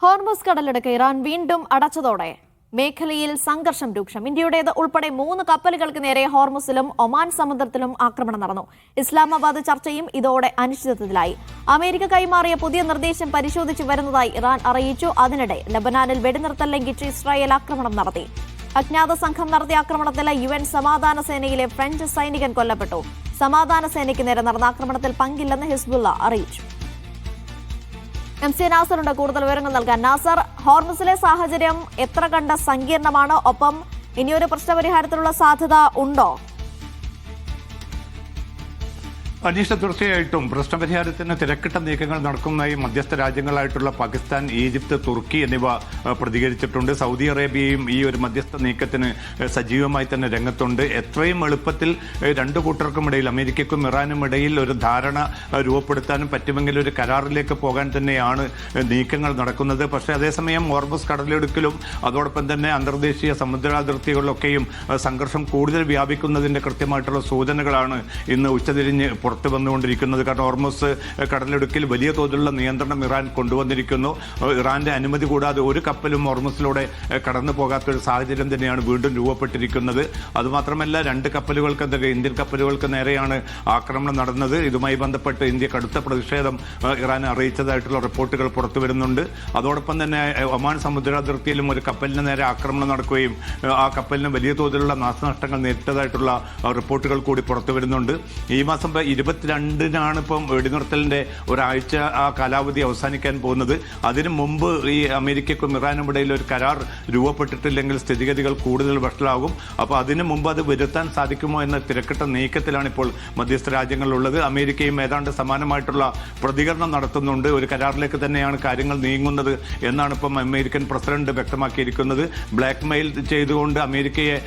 Hormuz കടലിടുക്ക് Iran വീണ്ടും അടച്ചതോടെ മേഖലയിൽ സംഘർഷം രൂക്ഷം. ഇന്ത്യയുടേത് ഉൾപ്പെടെ 3 കപ്പലുകൾക്ക് നേരെ ഹോർമുസിലും ഒമാൻ സമുദ്രത്തിലും ആക്രമണം നടന്നു. ഇസ്ലാമാബാദ് ചർച്ചയും ഇതോടെ അനിശ്ചിതത്വത്തിലായി. അമേരിക്ക കൈമാറിയ പുതിയ നിർദ്ദേശം പരിശോധിച്ചു വരുന്നതായി ഇറാൻ അറിയിച്ചു. അതിനിടെ ലബനാനിൽ വെടിനിർത്തൽ ലംഘിച്ച് ഇസ്രായേൽ ആക്രമണം നടത്തി. അജ്ഞാത സംഘം നടത്തിയ ആക്രമണത്തിൽ UN സമാധാന സേനയിലെ ഫ്രഞ്ച് സൈനികൻ കൊല്ലപ്പെട്ടു. സമാധാന സേനയ്ക്ക് നേരെ നടന്ന ആക്രമണത്തിൽ പങ്കില്ലെന്ന് ഹിസ്ബുള്ള അറിയിച്ചു. MC നാസറുണ്ട് കൂടുതൽ വിവരങ്ങൾ നൽകാൻ. നാസർ, ഹോർമുസിലെ സാഹചര്യം എത്ര കണ്ട സങ്കീർണമാണ്? ഒപ്പം ഇനിയൊരു പ്രശ്നപരിഹാരത്തിനുള്ള സാധ്യത ഉണ്ടോ? അനീഷ, തീർച്ചയായിട്ടും പ്രശ്നപരിഹാരത്തിന് തിരക്കിട്ട നീക്കങ്ങൾ നടക്കുന്നതായി മധ്യസ്ഥ രാജ്യങ്ങളായിട്ടുള്ള പാകിസ്ഥാൻ, ഈജിപ്ത്, തുർക്കി എന്നിവ പ്രതികരിച്ചിട്ടുണ്ട്. സൗദി അറേബ്യയും ഈ ഒരു മധ്യസ്ഥ നീക്കത്തിന് സജീവമായി തന്നെ രംഗത്തുണ്ട്. എത്രയും എളുപ്പത്തിൽ രണ്ടു കൂട്ടർക്കുമിടയിൽ, അമേരിക്കയ്ക്കും ഇറാനും ഇടയിൽ ഒരു ധാരണ രൂപപ്പെടുത്താനും പറ്റുമെങ്കിൽ ഒരു കരാറിലേക്ക് പോകാൻ തന്നെയാണ് നീക്കങ്ങൾ നടക്കുന്നത്. പക്ഷേ അതേസമയം ഹോർമുസ് കടലിടുക്കിലും അതോടൊപ്പം തന്നെ അന്തർദേശീയ സമുദ്രാതിർത്തികളിലൊക്കെയും സംഘർഷം കൂടുതൽ വ്യാപിക്കുന്നതിന്റെ കൃത്യമായിട്ടുള്ള സൂചനകളാണ് ഇന്ന് ഉച്ചതിരിഞ്ഞ് പുറത്തു വന്നുകൊണ്ടിരിക്കുന്നത്. കാരണം ഹോർമുസ് കടലിടുക്കിൽ വലിയ തോതിലുള്ള നിയന്ത്രണം ഇറാൻ കൊണ്ടുവന്നിരിക്കുന്നു. ഇറാന്റെ അനുമതി കൂടാതെ ഒരു കപ്പലും ഹോർമുസിലൂടെ കടന്നു പോകാത്തൊരു സാഹചര്യം തന്നെയാണ് വീണ്ടും രൂപപ്പെട്ടിരിക്കുന്നത്. അതുമാത്രമല്ല, 2 കപ്പലുകൾക്ക്, ഇന്ത്യൻ കപ്പലുകൾക്ക് നേരെയാണ് ആക്രമണം നടന്നത്. ഇതുമായി ബന്ധപ്പെട്ട് ഇന്ത്യ കടുത്ത പ്രതിഷേധം ഇറാൻ അറിയിച്ചതായിട്ടുള്ള റിപ്പോർട്ടുകൾ പുറത്തു വരുന്നുണ്ട്. അതോടൊപ്പം തന്നെ ഒമാൻ സമുദ്രാതിർത്തിയിലും ഒരു കപ്പലിന് നേരെ ആക്രമണം നടക്കുകയും ആ കപ്പലിന് വലിയ തോതിലുള്ള നാശനഷ്ടങ്ങൾ നേരിട്ടതായിട്ടുള്ള റിപ്പോർട്ടുകൾ കൂടി പുറത്തു വരുന്നുണ്ട്. ഈ മാസം 22-നാണ് ഇപ്പം വെടിനിർത്തലിന്റെ ഒരാഴ്ച ആ കാലാവധി അവസാനിക്കാൻ പോകുന്നത്. അതിനു മുമ്പ് ഈ അമേരിക്കയ്ക്കും ഇറാനും ഇടയിൽ ഒരു കരാർ രൂപപ്പെട്ടിട്ടില്ലെങ്കിൽ സ്ഥിതിഗതികൾ കൂടുതൽ വഷളാകും. അപ്പോൾ അതിനു മുമ്പ് അത് വരുത്താൻ സാധിക്കുമോ എന്ന തിരക്കിട്ട നീക്കത്തിലാണ് ഇപ്പോൾ മധ്യസ്ഥ രാജ്യങ്ങളുള്ളത്. അമേരിക്കയും ഏതാണ്ട് സമാനമായിട്ടുള്ള പ്രതികരണം നടത്തുന്നുണ്ട്. ഒരു കരാറിലേക്ക് തന്നെയാണ് കാര്യങ്ങൾ നീങ്ങുന്നത് എന്നാണ് ഇപ്പം അമേരിക്കൻ പ്രസിഡന്റ് വ്യക്തമാക്കിയിരിക്കുന്നത്. ബ്ലാക്ക് മെയിൽ ചെയ്തുകൊണ്ട് അമേരിക്കയെ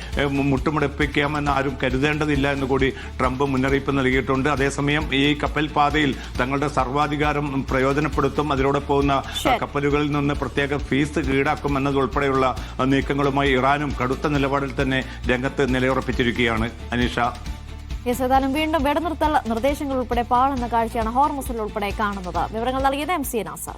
മുട്ടുമുടപ്പിക്കാമെന്ന് ആരും കരുതേണ്ടതില്ല എന്ന് കൂടി ട്രംപ് മുന്നറിയിപ്പ് നൽകിയിട്ടുണ്ട്. അതേസമയം ഈ കപ്പൽ പാതയിൽ തങ്ങളുടെ സർവാധികാരം പ്രയോജനപ്പെടുത്തും, അതിലൂടെ പോകുന്ന കപ്പലുകളിൽ നിന്ന് പ്രത്യേക ഫീസ് ഈടാക്കും എന്നതുൾപ്പെടെയുള്ള നീക്കങ്ങളുമായി ഇറാനും കടുത്ത നിലപാടിൽ തന്നെ രംഗത്ത് നിലയുറപ്പിച്ചിരിക്കുകയാണ്. അനീഷ, ഏതായാലും വീണ്ടും വെടിനിർത്തൽ നിർദ്ദേശങ്ങൾ ഉൾപ്പെടെ പാളുന്ന കാഴ്ചയാണ് ഹോർമുസിൽ ഉൾപ്പെടെ കാണുന്നത്. വിവരങ്ങൾ നൽകിയത് MC നാസർ.